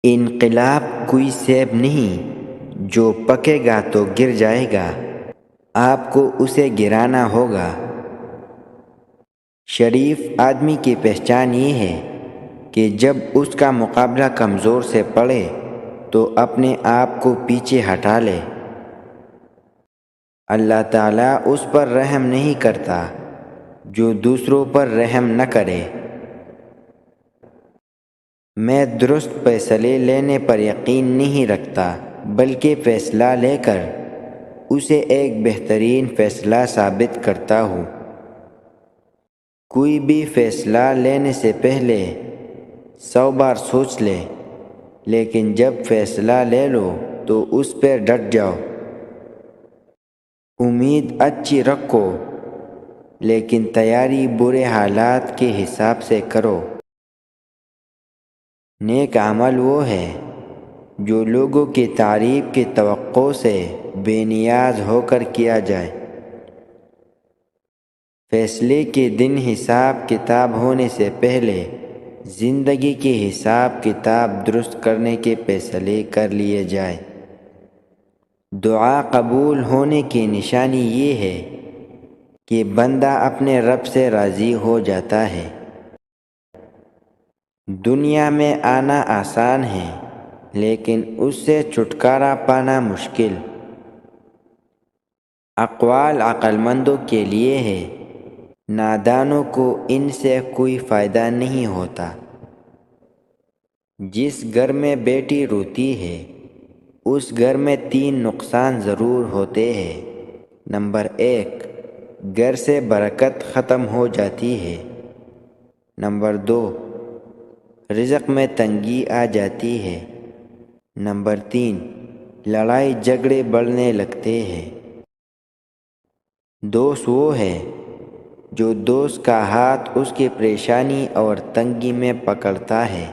انقلاب کوئی سیب نہیں جو پکے گا تو گر جائے گا، آپ کو اسے گرانا ہوگا۔ شریف آدمی کی پہچان یہ ہے کہ جب اس کا مقابلہ کمزور سے پڑے تو اپنے آپ کو پیچھے ہٹا لے۔ اللہ تعالیٰ اس پر رحم نہیں کرتا جو دوسروں پر رحم نہ کرے۔ میں درست فیصلے لینے پر یقین نہیں رکھتا، بلکہ فیصلہ لے کر اسے ایک بہترین فیصلہ ثابت کرتا ہوں۔ کوئی بھی فیصلہ لینے سے پہلے 100 بار سوچ لے، لیکن جب فیصلہ لے لو تو اس پر ڈٹ جاؤ۔ امید اچھی رکھو، لیکن تیاری برے حالات کے حساب سے کرو۔ نیک عمل وہ ہے جو لوگوں کی تعریف کی توقع سے بے نیاز ہو کر کیا جائے۔ فیصلے کے دن حساب کتاب ہونے سے پہلے زندگی کے حساب کتاب درست کرنے کے فیصلے کر لیے جائیں۔ دعا قبول ہونے کی نشانی یہ ہے کہ بندہ اپنے رب سے راضی ہو جاتا ہے۔ دنیا میں آنا آسان ہے، لیکن اس سے چھٹکارا پانا مشکل۔ اقوال عقل مندوں کے لیے ہے، نادانوں کو ان سے کوئی فائدہ نہیں ہوتا۔ جس گھر میں بیٹی روتی ہے اس گھر میں 3 نقصان ضرور ہوتے ہیں۔ نمبر 1، گھر سے برکت ختم ہو جاتی ہے۔ نمبر 2، رزق میں تنگی آ جاتی ہے۔ نمبر 3، لڑائی جھگڑے بڑھنے لگتے ہیں۔ دوست وہ ہے جو دوست کا ہاتھ اس کی پریشانی اور تنگی میں پکڑتا ہے۔